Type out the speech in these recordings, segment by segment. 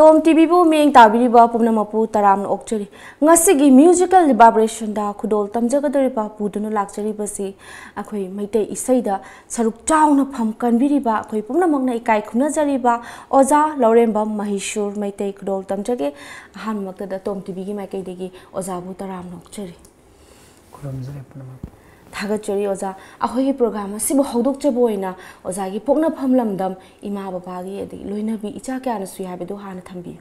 TOMTV bu meng tabiri ba pumna mapu taram okchari ngasigi musical reverberation da khudol tamjagadari ba pudunu lakchari basi akhoi Meitei isai da saruk chauna pham kanbiri ba akhoi pumna makna ikai khuna jari ba oja Lourembam Mahisur Meitei khudol tamjage han makta da TOMTV gi maikai degi oja bu taram okchari khudam jare pumna थागचरी ओजा अखोई programme सिबु हौदोक चबोइना ओजागी पोकना फमलमदम इमा बाबागी अदि लोइनबी इचा क्याना सुइ हाबेदो हाना थंबी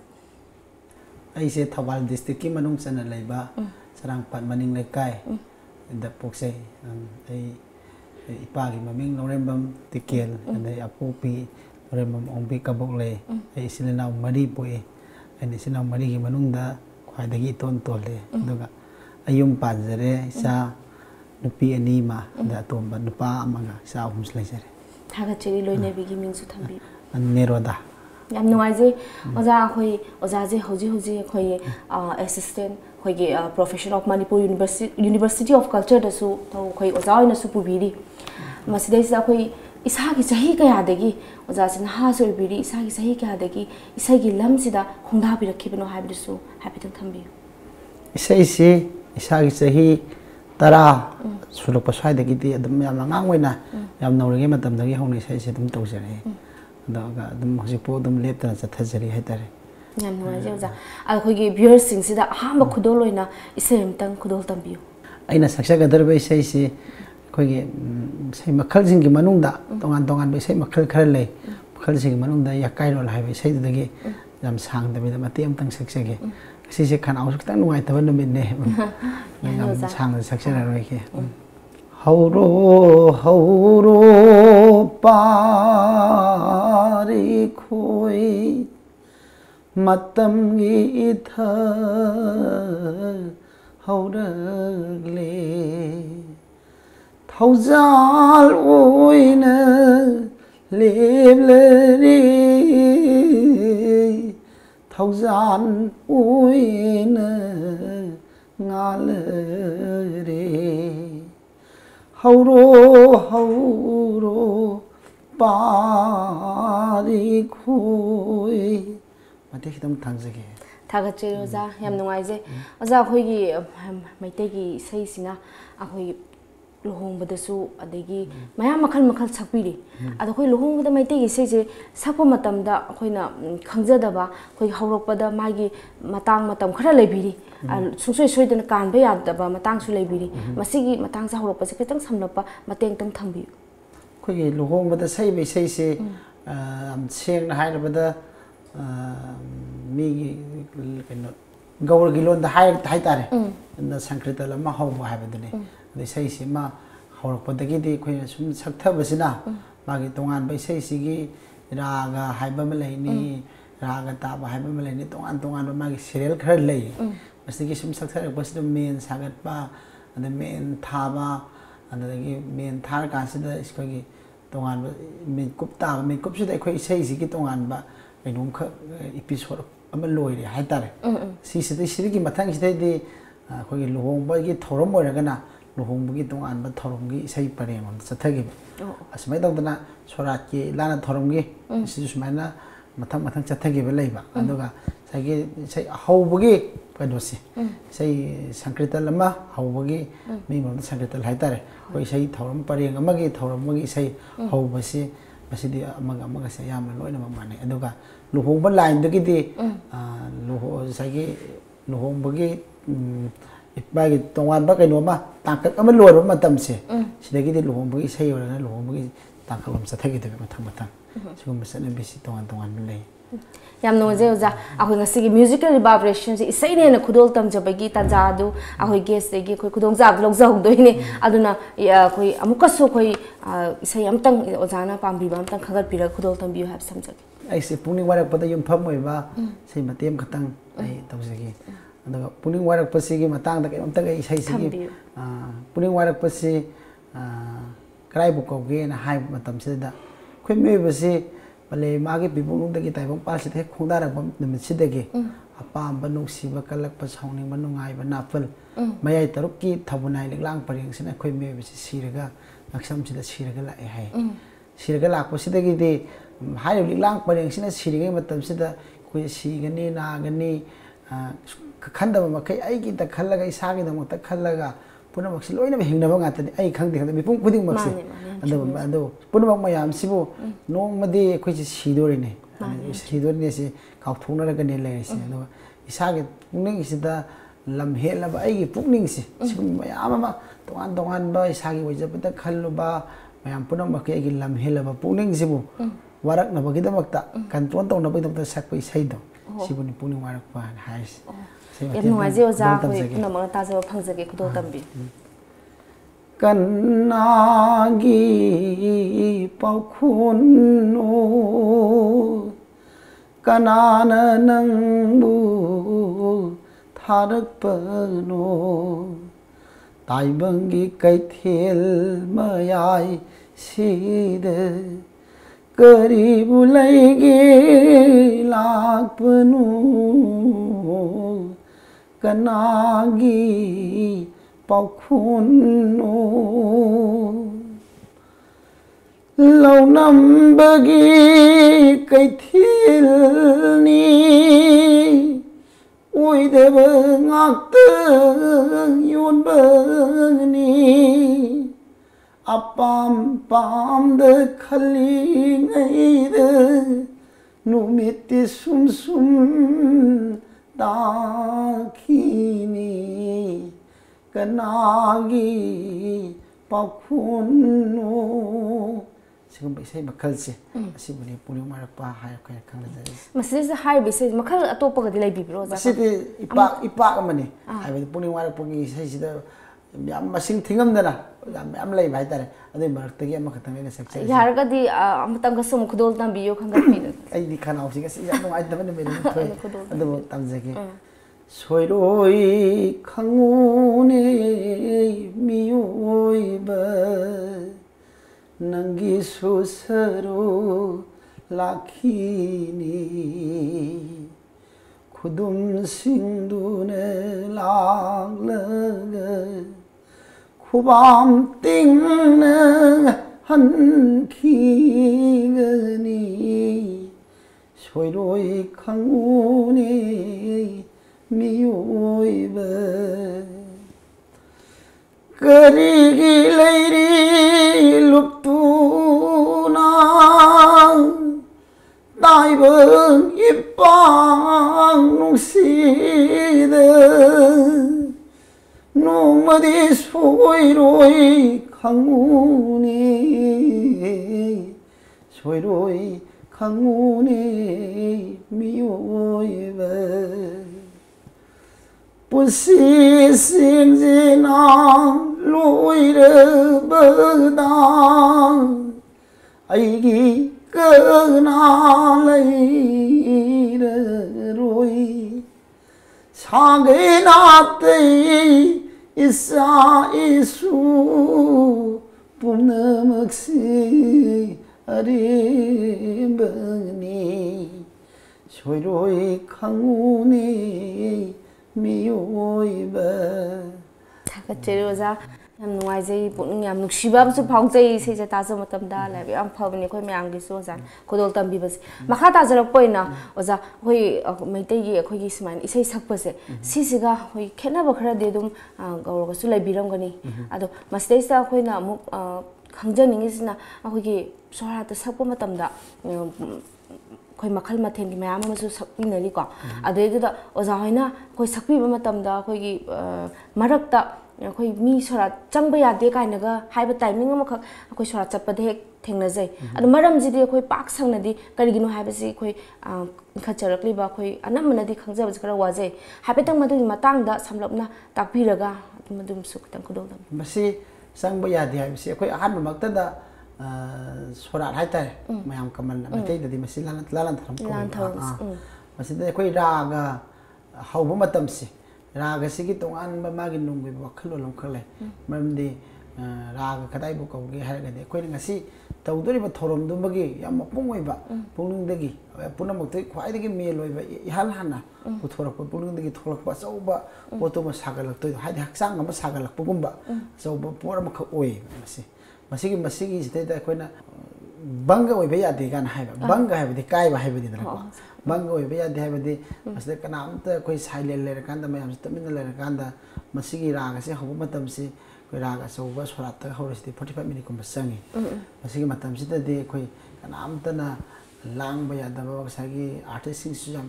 ऐसे Thoubal district की मनुंग चना लेबा सरंग पाट मनिंग लेकाय द पोक्से इपागी ममिंग Lourembam तिकेल अदे अपोपी Lourembam ओंबी कबोकले ऐ सिलेना मरी पोए ऐ सिलेना मरी की मनुंग दा ख्वाइदगी तोन तोले दुगा अयुम पाजरे सा nupi ani ma da tomba nupa amaga sa hums laisare thaga cheri loine bigi mingsu thambi neroda yam nuaije oja khoi oja je hoji khoi assistant khoi ge professor of Manipur University of Culture da su to khoi oja oina su pubiri masidai sa khoi isa gi sahi kaya degi oja sin ha so biri isa gi sahi kaya degi isa gi lam sida khongda bi rakhibno habi su happy thambi isa gi sahi tara suluk pasai de gidi adum yam ngang wena yam nawrige matam dagi hongni sai se dum tawjare daga dum hosipo dum lepta chathajari haitare yam nuaje oja al khogi viewers sing sida ahamba khudol loina isem tang khudol tambiu aina saksa gadar bai sai se khogi sai makhal sing gi manungda tongan bai sai makhal khar lei makhal sing manungda yakai rol hai bai sai dagi yam sang da bi da matem tang saksage सिसे खाना उसको तंग नुआई तब न मिलने हम सांग success रहे के हौरो हौरो पारी खोई मतम गीत हौरले थौजाल ओइन लेबलरी थौजान ओइन गाल रे हौरो हौरो पारी खोई मते खितम थांजगे थागचे ओजा याम नुआइजे ओजा अखोइगी मैतेगी सहीसिना अखोइ लुहोंबदसु अदेगी मया मखल मखल सकपीरी अदो खोइ लुहोंबदा मैतेगी सहीसे सकप मतमदा अखोइना खंगजदबा खोइ हौरकपदा मागी मतांग मतम खरा लेबिरी सुसोइ सोइदना कानबा यादबा मतांगसु लेबिरी मसिगी मतांगसा हौरकपसे खितंग समलपा मतेंग तंग थंबी खोइ लुहोंबदा सहीबे सहीसे सेंगना हाइरबदा मिगी कनो गौरगी लोन दा हाइ तारे न संकृतल मा हौबा हाइबदने दे सहीसे मा हौरकपदगी खोइ सुम सक्थबसिना मागी तोंगान बै सहीसिगी रागा हाइबा मलैनी रागा ताबा हाइबा मलैनी तोंगान तोंगान मागी सीरियल खर लई मसिगी सुम सक्थरकपसिद मेन सागतपा अद मेन थाबा अदगी मेन थार कासिदा इसकोगी तोंगान मेन कुपता मेन कुपसिदा खोइ सहीसिगी तोंगान बा कइनोम ख एपिसोड अमा लोइरे हाइतारे सिसिदि सिरिगी मथांग सिदैदि खोइ लुहोंबगी थौरम ओरगना लुहोंबगी तोंगान बा थौरमगी सही परेम चथगी असमै दौदना सोराकी लाना थौरमगी सिजु सुमाइना मथांग मथांग चथगी लैबा अदुगा सही सही हौबगी कदोसी सही संकृतल अमा हौबगी मिमोन संकृतल हाइतारे खोइ सही थौरम परेम अमगी थौरमगी सही हौबसी मसिदि अमगा अमगा से यामना लोइना माने अदुगा लुहोंबा लाइन दगिदि लुहो सही लुहोंबगी इबागी तोंगानबा कइनोमा तांकत अमा लोइबा मतमसे सिदगिदि लुहोंबगी सही ओरना लुहोंबगी तांकलम चथगिदि मथांग मथांग सिगुम सने बिसि तोंगान तोंगान लei yam noje oja ahoi ngasigi musical reverberation se isai ne khudol tamjabagi tanja du ahoi guest degi khoi khudong jab log jog doine aduna khoi amuka so khoi isai amtang ojana pambi ba amtang khagat pira khudol tambi have samjagi aise puning warak pada yum pham oiba sei matem khatang ai tawjagi adaga puning warak pasigi matang da kai amtang ai isai sigi puning warak pasi krai bu ko ge na hai matam se da khoi me basi bale magi pibung dagi taibong pal si the khongdara bam namit si dagi apam banung si ba kalak pa sawning banungai ba napal mayai taruk ki thabunai liklang paring sina khoi me bi siraga naksam sida siraga la hai siraga la ko sida gi de hai liklang paring sina siraga matam sida khoi sigani na gani khanda ma kai ai gi ta khallaga isa gi da ta khallaga puna maksi loina ba hingna ba ngata ai khang de khang mi pung puding maksi ando puna mak mayam sibu nong madi khoi si sidori ne sidori ne si kaw thungna ra gani le si ando isa gi pungning sida lam hela ba ai gi pungning si sigum mayam ma tongan ba isa gi wajab ta khallu ba mayam puna mak ai gi lam hela ba pungning sibu warak na ba gi da makta control tong na ba da sak pa isai do sibu ni pungning warak ba hais yam nuwaje oza khoi puna ma ta sa phangzage khudo tambi kanagi paukhunno kanana nangbu tharakpano taibangi kaithel mayai sida karibu laige lakpano kanagi paukhunno launam bagi kaithil ni uideba ngakta yun bani apam pam de khali ngai de numit sum sum dakhini kanagi paukhunno sigum bai sai makhal se asibuni puling marakpa hai khay khang la masih se hai bi se makhal atopa ga dilai bi bro za masih ipa amani hai bi puling marakpa gi sai sida yam masing thingam dana yam lai bai tare adai marak tagi am khatang ne sak sai yar ga di amtang ga sum khudol tam bi yo khang ga pi ai di khana usi ga si yam no ai da ne me thoi adu tam jage soiroi khangune miyoiba nangi susaro lakhini khudum singdune laglaga khubam tingna hankhigani soiroi khangune miyoiba karigi leiri luptuna taibang ipang nungsida nungmadi soiroi khangune soiroi khangune miyoiba pusi singjina loirabada aigi kana lairaroi sagena tei isa isu punamaksi arimbani soiroi khangune miyoiba thaka chere oza yam nuai jai puning yam nukshiba su phangzai se ja ta sa matam da la yam phawni khoi myang gi so jan khodol tam bi bas makha ta jarok poina oza hoi meitei gi khoi gi sman isai sakpa se sisiga hoi khena ba khara de dum gaur ga su lai biram gani ado masdei sa khoi na mu khangjaning isna khoi gi sora ta sakpa matam da khoi makhal mathen gi mayam ma su sakpi nari ko adei da oza hoina khoi sakpi ba matam da khoi gi marak ta khoi mi sora changba ya de kai naga haiba timing ma khak khoi sora chappa de thengna jai adu maram ji de khoi pak sang na di kari ginu haiba si khoi khacharakli ba khoi anam na di khangja ba kara wajai haiba tang madu matang da samlapna takpi raga madum su tang khodol dam masi changba ya de haiba si khoi ahan ma makta da sora hai tai mayam kamal na meitei da di masi lalan tharam ko masi da khoi raga hauba matam si raga sigi tongan ba magi nungbi wakhalo lom khale maramdi raga kadai bu kauge haragade koi ngasi tawdori ba thorom dumbagi yam mapung oiba pungning dagi puna moktai khwai dagi mel oiba ihal hana puthorap pungning dagi tholak ba chauba boto ma sagalak toi haidi haksang ma sagalak pugumba chauba pora ma oi masigi site da koina banga oiba yade gan haiba banga haibadi kai ba haibadi dra banga oiba yade haibadi masde kana amta koi silent le rakanda ma yam stamin le rakanda masigi raga se hobu matam se raga sauba surata horesti 45 minute ko masangi masigi matam sita de koi kana amtana lang ba yada ba sagi artist sing su jam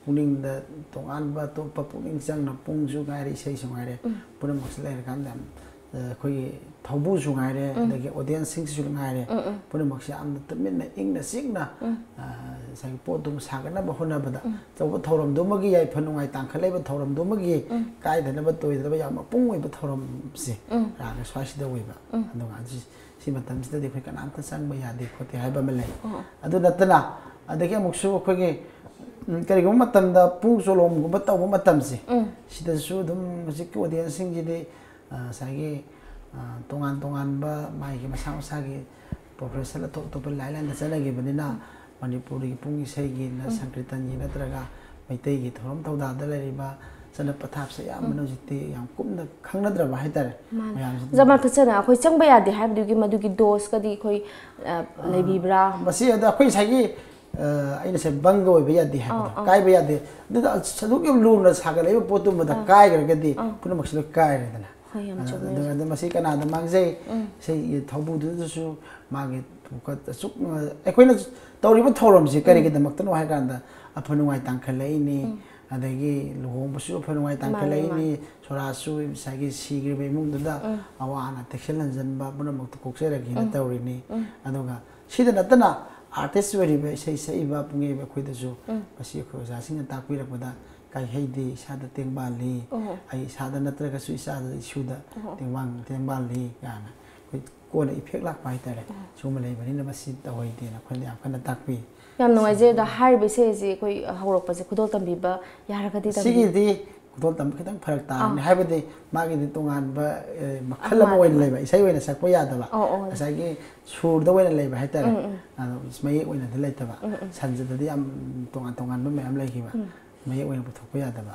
puning da tongan ba to pa puning sang na pung su gairi sei su gaire puna masle kan dam koi thobu su gaire de audience sing su gaire puna maksa am tamin na ing na sing na sagi potum sagana ba hona ba da to thorom do magi yai phanungai tangkhale ba thorom do magi kai da ba toy da ba yam pung oi ba thorom si raga swasi da oi ba andonga si matam sida de khoi kana ta sang ba ya de khote hai ba mele adu natana adagi amuksu khoi ge kari gum matam da pung solom gum ba taw matam si sida su dum musik audience sing ji de sagi tongan ba mai ge masa masa ge professional to lailan da chana ge banina Manipuri pung isai gi na sankritan gi natraga Meitei gi thorom tawda da leriba sana pathap sa yam mano jite yam kumna khangnadra ba haitar mayam jama thachana akhoi changba ya de haib dugi madugi dos ka di khoi lebibra basi ada akhoi sagi aina se bango be ya de haib kai be ya de da saduk yam lu na saga leba potu ma da kai gar ga di puna maksud kai re dana da masi kana da mangje sei thobu du su magi ka suk akhoi tawriba thorom si kari gi damak tano hai kanda aphanuai tangkhalai ni adagi luhong basu aphanuai tangkhalai ni sorasu sagi sigri be mung da awana texelan janba buna mak kokse ra gi na tawri ni adoga sida natana artist weri be sei ba pungi be khoi da su basi kho ja sing ta pi rak da kai heidi sada tengba li ai sada natra ka su isa isu da tengba li yana ko na effect lak pai tare chuma lei bani na basi ta hoi de na khon ya kana takpi yam noi je da har be se je koi horok pa je khudol tambi ba yar ga di sigi di khudol tam khitang pharak ta ni hai ba de ma gi tongan ba makhala mo wen lei ba isai wen sak pa ya da ba asai gi sur da wen lei ba hai tare ismai wen da lei ta ba sanj da di am tongan ba me am lei ki ba mai wen bu thok ya da ba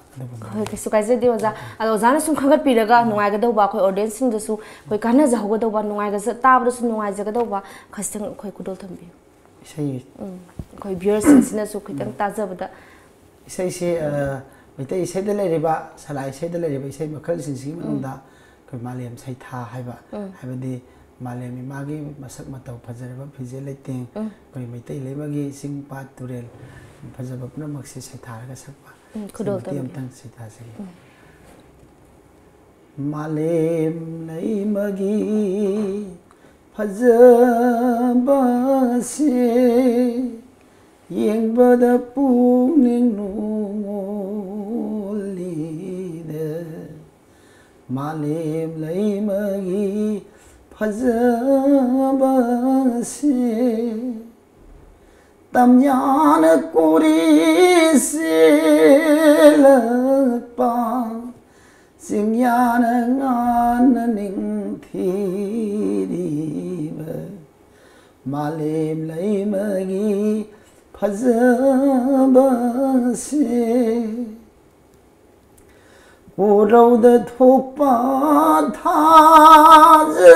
khoi ke su kai je di oza alo zana sum khagat pi daga nungai ga do ba khoi audience sing da su khoi kana ja ho ga do ba nungai ga ta ba su nungai ja ga do ba khastang khoi kudol tambi isai khoi viewers sing sina su khitang ta ja ba da isai se Meitei isai da lei ba salai isai da lei ba isai makhal sing sing manung da khoi malem sai tha hai ba di malem ma gi masak matau phajar ba phije le teng khoi Meitei le ma gi sing pa turel Fajaba puna maksi sai tharaga sakpa khudol tam tang sai tha sai malem nei magi fajaba se yengba da puning noli de malem nei magi fajaba se Tamyan kuri silpa Simyan ngan ning thiriba Malim lai magi phajaba se Urau da thokpa thajagi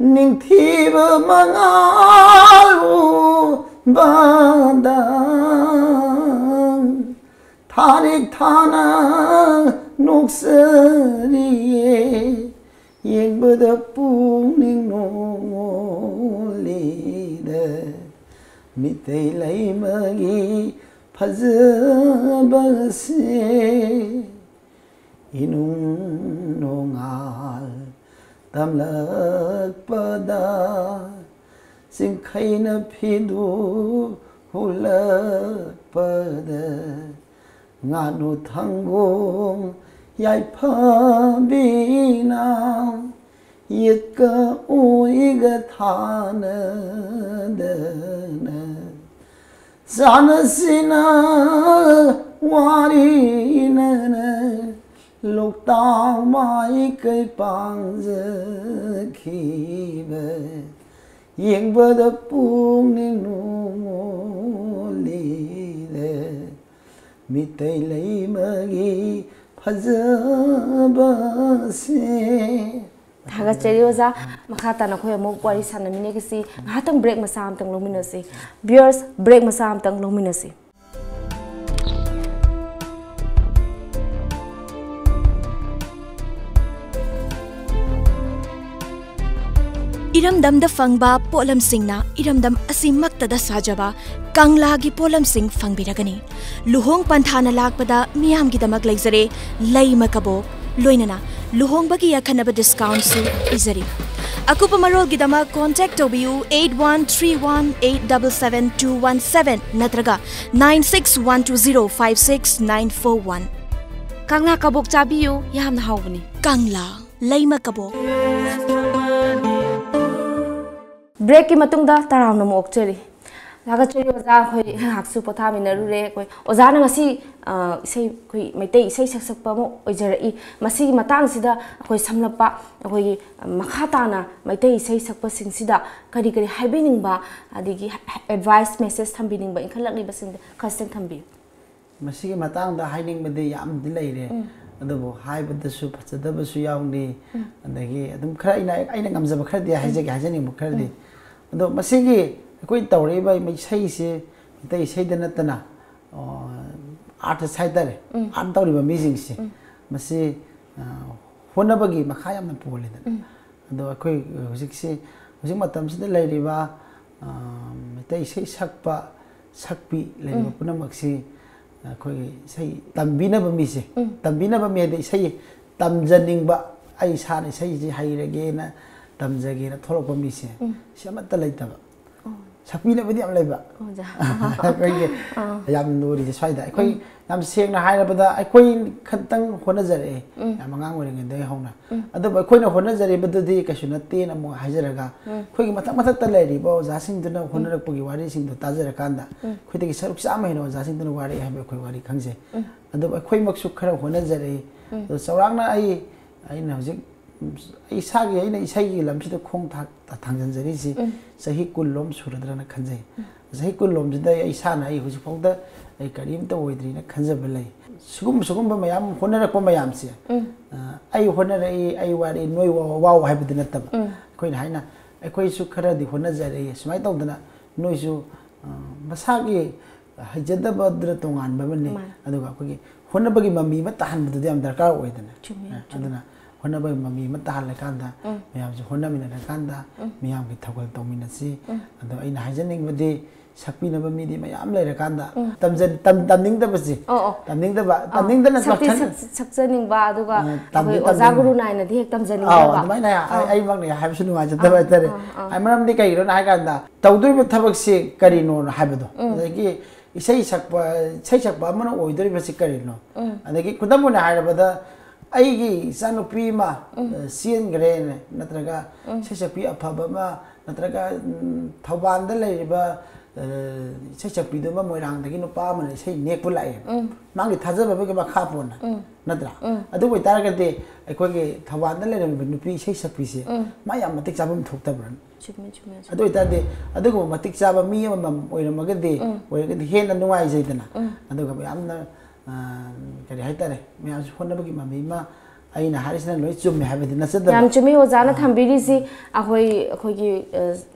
Ning thiba mangalu badang Tharik thana nuksariye Yengbada puning noli da Meitei lai magi phajaba se Inung nongal Tamlak pada sing khaina phidu hulak pada nganu thangong yai phabina yeka oiga thana dana zanasina warina lục tao mai cây pang giờ khi về yên vỡ đập buông nên nụ mô lì lệ mi tay lấy mơ ghi phá giờ bơ xe Haga cheri oza makata na khoy mo wari sana mine kisi hatang break masam tang luminasi viewers break masam tang luminasi Iramdam da fangba polam singna iramdam asimakta da sajaba kangla gi polam sing fangbiragani luhong panthana lakpada miyam gi damak leizare leima kabo loinana luhong bagi yakhanaba discount su izari akupa marol gi damak contact tobiu 8131877217 natraga 9612056941 kangla kabok chabiyu yamna hawbani kangla leima kabo break ki matungda tarawna mo okcheri laga cheri oza khoi haksu potha minaru re koi oza na ngasi sei khoi meitei sei saksakpa mo oijarai masi gi matang sida khoi samlapa khoi makhata na meitei sei sakpa sing sida kari kari haibining ba adigi advice message thambining ba inkhalakni ba sing khaseng thambi masi gi matang da haining bade yam dilaire adabo haibada su phachada ba su yauni adagi adum khara ina ngamjaba khara di haijagi hajani mu khara di ado masigi koi tawre ba mai sai se tai sai da natana art saidare art tawri ba music se masi honabagi makha yamna pole da ado koi hojik se hojik matam sida lairi ba tai sai sakpa sakpi lairi ba punamak se koi sai tambina ba mi se tambina ba me dai sai tamjaning ba ai sa ne sai ji hairage na tamjage na tholok ba mi se siamata laitaba sakpina badi am laiba koi yam nuri je swaida koi yam seng na haira bada koi khantang hona jare yam ngang ore nge dai hona adu ba koi na hona jare badu di kasuna te na mo hajaraga koi gi matak matak ta lairi ba ja sing duna hona rak pagi wari sing do tajara kanda koi de saruk sa mai no ja sing duna wari ha ba koi wari khangje adu ba koi mak suk khara hona jare do saurang na ai na hojik ai sagi ai na isai gi lamsi da khong thak thangjan jari si sahi kullom suradrana khanjai sahi kullom jida ai sa na ai hojik phongda ai karim ta oidri na khanja belai sugum ba mayam honara ko mayam si ai honara ai wari noi wow hai bidna tab koi na haina ai koi su khara di hona jari smai tawdana noi su masagi hajada badra tongan ba bane aduga ko hona bagi mami ma tahan badu yam darkar oidana aduna hona bagi mami ma tahan la kanda mayam su hona mina kanda mayam ki thawal tawmina si adu ai na hajaning badi sakpi na ba mi di mayam lai kanda tamning da basi tamning da ba tamning da na sakjaning ba aduga oza guru nai na di hek tamjaning ba adumai na ai mak ne haibsu nu aja da tare ai maram di kai ro na kanda tawdui ba thabak si kari no haibado adagi isai sakpa mana oidori ba si kari no adagi kudam na haibada aigi sanupi ma sien gren natraga sesakpi afaba ma natraga thauban da laiba sesakpi do ma moirang dagi no pa ma sei nek pulai mangi thajaba ba ba kha pon natra adu boi taraga de akoi ge thauban da laiba nupi sesakpi se ma yam matik sabam thokta bran adu ita de adu go matik saba mi ma oiramaga de hena nuai jaidana adu ga yamna kari haitare me as honna bagi mami ma aina harisna loi chumme habedi nasada yam chumi ojana thambiri si akhoi gi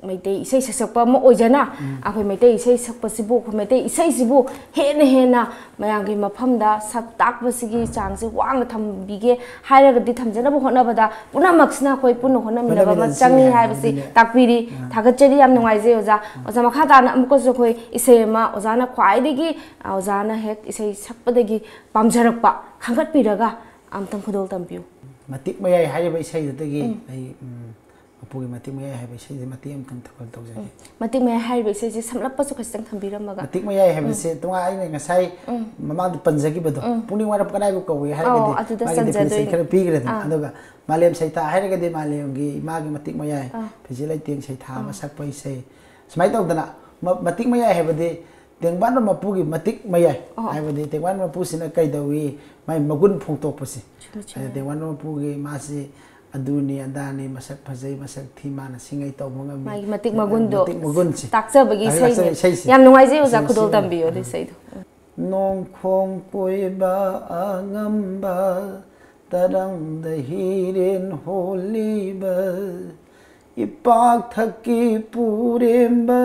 meitei isai sakpa mo ojana akhoi meitei isai sakpa sibu khoi meitei isai sibu hena mayang gi mafam da sak tak basigi chang se wang thambige hairaga di thamjana bo honna bada puna maksna khoi punu honna mina ba ma changi hai basi takpiri thagachari yam nungai je oja makha da na amko so khoi isai ma ojana khwai degi ojana hek isai sakpa degi pamjarakpa khangat piraga amtang khudol tampiu matik mayai haiba isai dagi ai apugi matik mayai haiba isai de matik amtang thakal tawjagi matik mayai haiba isai je samlappa su khastang thambiramaga matik mayai haiba se tonga ai ngasai mamang di panjagi bado puni warap kanai bu kawi haigadi magi definition khara pigre aduga malem saita haigadi malem gi magi matik mayai phijilai teng sai tha ma sakpai sai smai tawdana matik mayai haiba de ꯇꯦꯡꯕꯥꯟ ꯃꯄꯨꯒꯤ ꯃꯇꯤꯛ ꯃꯌꯥꯏ ꯍꯥꯏꯕꯗꯤ ꯇꯦꯡꯕꯥꯟ ꯃꯄꯨꯁꯤꯅ ꯀꯩꯗꯧꯏ ꯃꯥꯏ ꯃꯒꯨꯟ ꯐꯣꯡꯗꯣꯛꯄꯁꯤ ꯇꯦꯡꯕꯥꯟ ꯃꯄꯨꯒꯤ ꯃꯥꯁꯤ ꯑꯗꯨꯅꯤ ꯑꯗꯥꯅꯤ ꯃꯁꯛ ꯐꯖꯩ ꯃꯁꯛ ꯊꯤ ꯃꯥꯅ ꯁꯤꯡꯉꯩ ꯇꯧꯕ ꯉꯝꯃꯤ ꯃꯥꯒꯤ ꯃꯇꯤꯛ ꯃꯒꯨꯟꯗꯣ ꯃꯒꯨꯟꯁꯤ ꯇꯥꯛꯆꯕꯒꯤ ꯏꯁꯩꯅꯤ ꯌꯥꯝ ꯅꯨꯡꯉꯥꯏꯖꯩ ꯑꯣꯖꯥ ꯈꯨꯗꯣꯜ ꯇꯝꯕꯤꯌꯣ ꯑꯗꯨ ꯏꯁꯩꯗꯣ ꯅꯣꯡꯈꯣꯡ ꯀꯣꯏꯕ ꯑꯉꯝꯕ ꯇꯔꯪꯗ ꯍꯤꯔꯦꯟ ꯍꯣꯜꯂꯤꯕ ꯏꯄꯥꯛ ꯊꯛꯀꯤ ꯄꯨꯔꯦꯝꯕ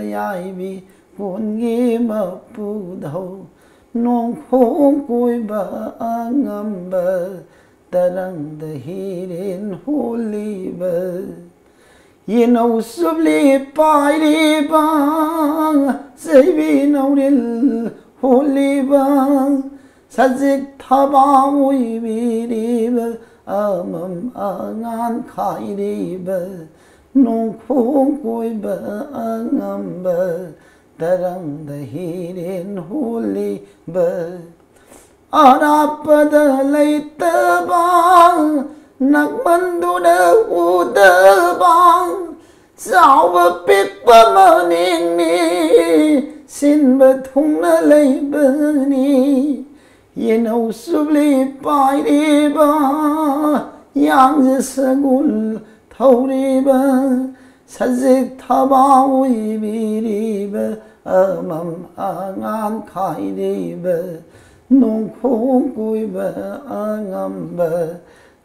ꯌꯥꯏꯕꯤ ꯀꯣꯟꯒꯤ ꯃꯄꯨꯗꯧ ꯅꯣꯡꯈꯣꯡ ꯀꯣꯏꯕ ꯑꯉꯝꯕ ꯇꯔꯪꯗ ꯍꯤꯔꯦꯟ ꯍꯣꯜꯂꯤꯕ ꯌꯦꯅꯧ ꯆꯨꯞꯂꯤ ꯄꯥꯏꯔꯤꯕ ꯆꯩꯕꯤ ꯅꯧꯔꯤꯜ ꯍꯣꯜꯂꯤꯕ ꯁꯖꯤꯛ ꯊꯕꯥ ꯑꯣꯏꯕꯤꯔꯤꯕ ꯑꯃꯝ ꯑꯉꯥꯟ ꯈꯥꯏꯔꯤꯕ ꯅꯣꯡꯈꯣꯡ ꯀꯣꯏꯕ ꯑꯉꯝꯕ ꯇꯔꯪꯗ ꯍꯤꯔꯦꯟ ꯍꯣꯜꯂꯤꯕ ꯑꯔꯥꯞꯄꯗ ꯂꯩꯇꯕ ꯅꯛꯃꯟꯗꯨꯅ ꯎꯗꯕ ꯆꯥꯎꯕ ꯄꯤꯛꯄ ꯃꯅꯤꯡꯅꯤ ꯁꯤꯟꯕ ꯊꯨꯡꯅ ꯂꯩꯕꯅꯤ ꯌꯦꯅꯧ ꯆꯨꯞꯂꯤ ꯄꯥꯏꯔꯤꯕ ꯌꯥꯡꯖ ꯁꯒꯨꯜ ꯊꯧꯔꯤꯕ ꯁꯖꯤꯛ ꯊꯕꯥ ꯑꯣꯏꯕꯤꯔꯤꯕ ꯑꯃꯝ ꯑꯉꯥꯟ ꯈꯥꯏꯔꯤꯕ ꯅꯣꯡꯈꯣꯡ ꯀꯣꯏꯕ ꯑꯉꯝꯕ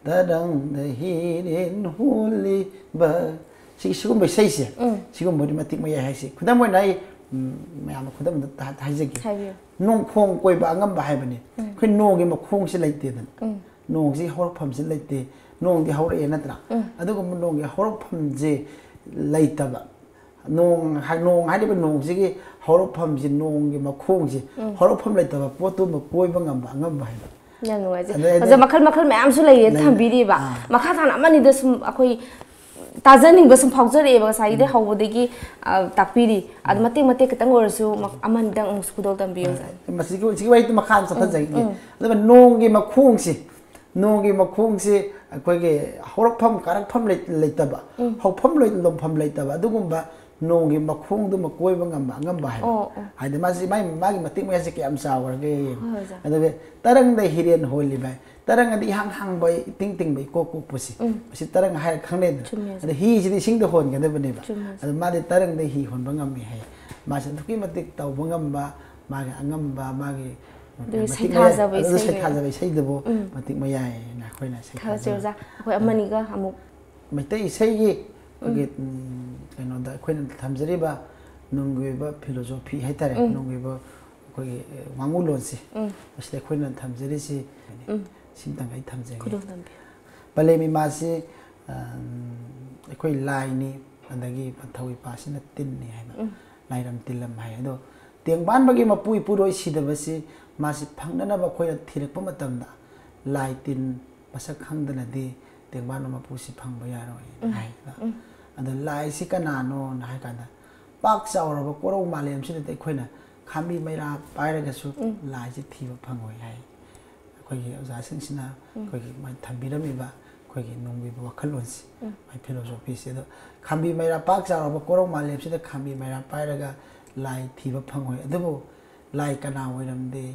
ꯇꯔꯪꯗ ꯍꯤꯔꯦꯟ ꯍꯣꯜꯂꯤꯕ सिगुम इसे सिगुम मतिक मया है खुदम मैं खुदम हाइजगे नोंखों कोई अंगम हाइबने अखोई नोंगी मखों से लेतेदन नोंगी हौरफम से लेते नोंगी हौरए नत्रा अदुगुम नोंगी हौरफम जे लेतबा नोंग हाइबा नोंगी हौरफम जे नोंगी मखों जे हौरफम लेतबा पोतु मकोइबा अंगम हाइबा याम नुवाइजे अजा मखल मखल मैम सु लैये थंबिरिबा मखा थाना अमनिद सुम अखोई ताजनिंग बसम फाउजरेबा साइदे हौबदगी ताकपिरी अद मते मते खतंग ओरसु अमनदंग मुस्कुदोल तंबियो मसिगो सिगो वाइ मखा सथा जाइगे अदबा नोंगी मखोंग से अखोइगे हौरफम कारफम लेतबा हौफम लोमफम लेतबा अदुगुंबा नोंगी मखोंग दु मकोइबा ngamba हाइदे मासी मागी मतिक मयासे के am सावरगे अदबे तरंग दे हिरेन होली बाय तरंग अदि हांग हांग बाय टिंग टिंग बाय को को पुसी मसी तरंग हाय खंगने अदे ही सिदि सिंग दे होन गदे बनेबा अदे मादे तरंग दे ही होन बंगम है मासे दुकी मतिक ताव बंगमबा मागे अंगमबा मागे सैथाजबै सैदबो मतिक मयाय ना खोइना सैथाजोजा अखोइ अमनिगा अमुक मैतै इसैगी अखोइना थमजरिबा नोंगुबा फिलोसॉफी हैतारे नोंगुबा अखोइ वांगुलोनसि असले अखोइना थमजरिसि सिमतंगाइ थमजगे पलेमी मासी अखोइ लाइनी अदगी पथौइ पासिना तिन्नी हैबा लाइरम तिलम हाय अदो तेंगबानबगी मपुइ पुरोइ सिदबसि मासी फंगनबा अखोइ थिरकप मतमदा लाइ तिन मसक खंगदनदि तेंगबान मपुसि फंगबा यारोइ हाय अद लाइ सि कनानो नाय काना पाक चावरबा कोरौ मालेम सिदते अखोइना खामी मैरा पाइरगसु लाइ सि थिबा फंगोइ हाय अखोइगे ओजासिंसिना अखोइगे मै थंबिरमिबा अखोइगे नोंगिबा वखलोनसि मै फिलोसॉफी से खामी मैरा पाक चावरबा कोरौ मालेम सिदा खामी मैरा पाइरगा लाइ थिबा फंगोइ अदबो लाइ कना ओइरमदे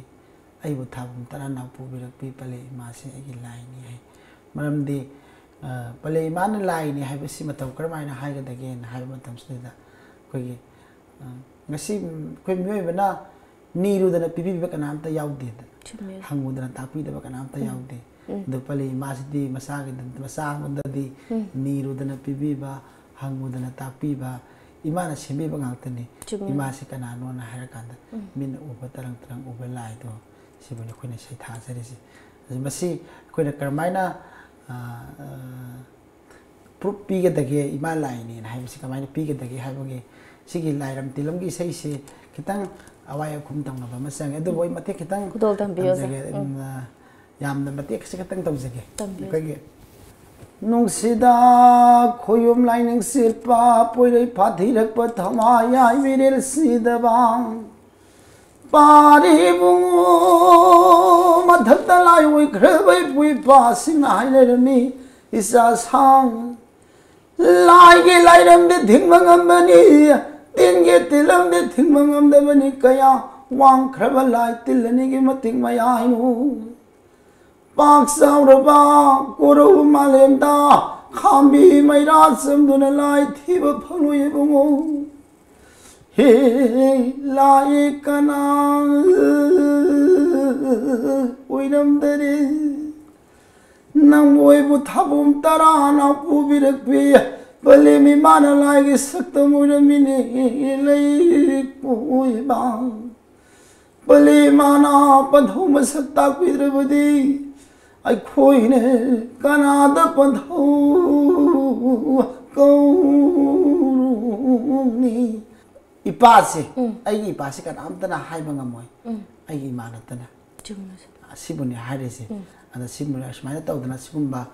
अइबो थाबम तराना पुबिरकपि पले मासे अगी लाइनि है मरमदे पले मान लाइनि हाइबसि मतौ करमाइना हाइगदगे हाइबा मतमसिदा अखोइगे ngasi khoi myoibana nirudana pibiba kanamta yaude hangudana takpidaba kanamta yaude do pali masidi masagi masangudadi nirudana pibiba hangudana takpiba imana sembiba ngantani imasi kanano na harakanda min uba tarang tarang uba lai do sibani khoina sai thasarisi masi khoina karmaina proof pigadage ima laini na haibasi kamaina pigadage haibage सिगी लाइरम Tilam की सही से कितंग अवाय खुम तंगबा मसंग अदु बोय मते कितंग कुदोल तंबियो यामना मते से कितंग तौजगे कगे नुंगसिदा खोयुम lining सिरपा पोइरै फाथिरक प थमा याय विरेल सिदबांग पारी बुंगो मधत लाई ओइ खरबै पुइ पासिना हाइलेरमी इसा सांग लाइगे लाइरम दे धिंगमंगमनी ꯇꯤꯟꯒꯤ ꯇꯤꯜꯂꯝꯗꯤ ꯊꯤꯡꯕ ꯉꯝꯗꯕꯅꯤ ꯀꯌꯥ ꯋꯥꯡꯈ꯭ꯔꯕ ꯂꯥꯏ ꯇꯤꯜꯂꯅꯤꯒꯤ ꯃꯇꯤꯛ ꯃꯌꯥꯏꯅꯨ ꯄꯥꯛ ꯆꯥꯎꯔꯕ ꯀꯣꯔꯧ ꯃꯥꯂꯦꯝꯗ ꯈꯥꯝꯕꯤ ꯃꯩꯔꯥ ꯆꯝꯗꯨꯅ ꯂꯥꯏ ꯊꯤꯕ ꯐꯪꯂꯣꯏ ꯏꯕꯨꯡꯉꯣ ꯍꯦ ꯂꯥꯏ ꯀꯅꯥ ꯑꯣꯏꯔꯝꯗꯔꯦ ꯅꯪꯕꯨ ꯊꯥꯕꯨꯝ ꯇꯔꯥꯅ ꯄꯨꯕꯤꯔꯛꯄꯤ ꯄꯂꯦꯝ ꯏꯃꯥꯅ ꯂꯥꯏꯒꯤ ꯁꯛꯇꯝ ꯑꯣꯏꯔꯝꯃꯤꯅꯦ ꯂꯩꯄꯣꯏꯕ ꯄꯂꯦꯝꯃꯥꯅ ꯄꯟꯊꯧ ꯃꯁꯛ ꯇꯥꯛꯄꯤꯗ꯭ꯔꯕꯗꯤ ꯑꯩꯈꯣꯏꯅ ꯀꯅꯥꯗ ꯄꯟꯊꯧ ꯀꯧꯔꯨꯅꯤ ꯏꯄꯥꯁꯦ ꯑꯩꯒꯤ ꯏꯄꯥꯁꯦ ꯀꯅꯥꯝꯇꯅ ꯍꯥꯏꯕ ꯉꯝꯃꯣꯏ ꯑꯩꯒꯤ ꯏꯃꯥ ꯅꯠꯇꯅ ꯑꯁꯤꯕꯨꯅꯤ ꯍꯥꯏꯔꯤꯁꯦ ꯑꯗ ꯁꯤꯒꯨꯝꯕ ꯁꯨꯃꯥꯏꯅ ꯇꯧꯗꯅ ꯁꯤꯒꯨꯝꯕ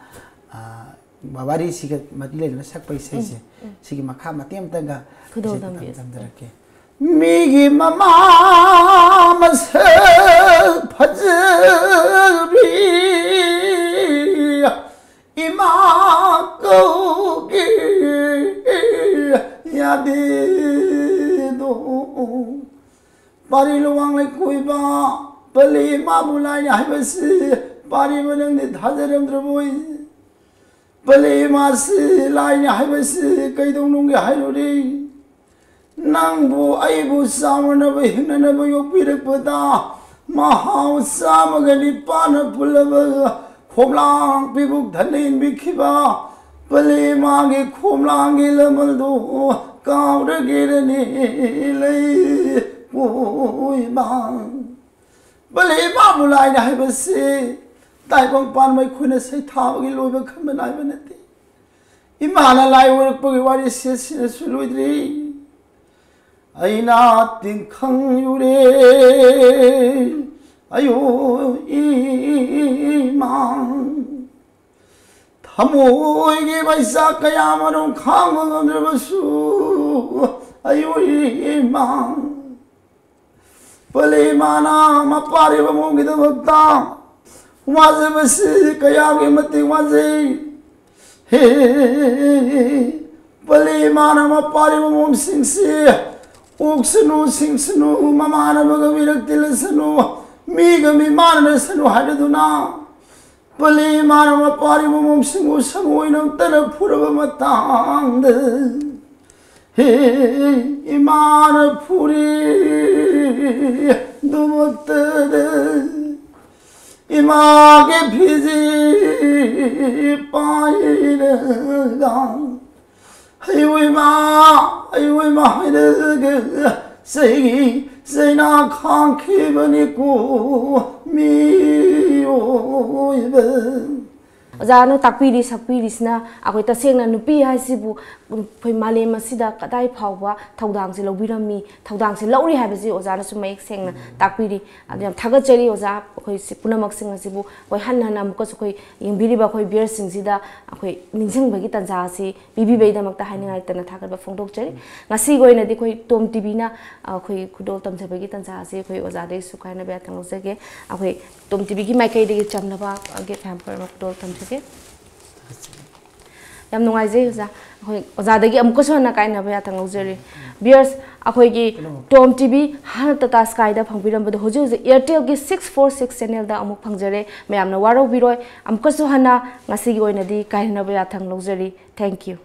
ꯋꯥꯔꯤꯁꯤꯒ ꯃꯔꯤ ꯂꯩꯅꯅ ꯁꯛꯄ ꯏꯁꯩꯁꯦ ꯁꯤꯒꯤ ꯃꯈꯥ ꯃꯇꯦꯛ ꯑꯃꯇꯪꯒ ꯇꯝꯖꯔꯛꯀꯦ ꯃꯤꯒꯤ ꯃꯃꯥ ꯃꯁꯛ ꯐꯖꯕꯤ 이마 거기 야대도 파리로 왕래 구이바 빨리 마불라이 하이버스 파리 문영네 다저렴 들어보이 빨리 마스 라이 하이버스 그이동농게 하이로리 낭부 아이부 싸우나부 힘나나부 욕비력보다 마하우 싸먹으니 빠나 불러버 콤랑 비북 달린 비키바 빨리 마게 콤랑이 러물도 까우르기르니 레이 보이방 빨리 마불라이 하이버스 따이방 빠르마이 쿠네 세이 타오기 로이바 컴면 아이바네티 이마나 라이 오락보기 와리 시에시네 술로이드리 아이나 띵캉유레 아유 이망 타모이게 바이사카야마롱 강원들버수 아유 이망 빨리마나 마파리바 몽기도 먹다 와즈버스 가야게 맞대 와즈 헤 빨리마나 마파리바 몽싱시 옥스누 싱스누 마마나 먹어비럭딜스누 미금이 많으서는 하려두나 빨리 말하면 빠리 몸 신고 상호이는 떠나 풀어보면 땅들 이 많은 풀이 누먹더래 이마게 피지 빠이르가 아이고 이마 이르게 세기 세나 칸키버니고 미오이버 Ozano takpiri sakpirisna akoi tasengna nupi haisibu phoi malem asida kadai phawwa thodangsi lobirami thodangsi lauri haibasi ozana su mayek sengna takpiri adam thagachari oza khoi punamak sing asibu khoi hanna amka su khoi yingbiriba khoi beer singsida khoi ningsing bagi tanja asi bibi beida makta haningai tana thagarba phongdok chari ngasi goina di khoi tom tv na khoi khudol tamjabagi tanja asi khoi oza dei su kaina ba thanglosage khoi tom tv gi maikai de chamnaba ge pamper khudol tamjage yam nungaijei oza khoi oza dagi amko sona kaina ba thang lojeri viewers akhoi gi tom tv har tata sky da phangbiram bado hoje hoje airtel gi 646 channel da amuk phangjare mayam na waro biroi amko so hana ngasi gi oina di kaina ba thang lojeri thank you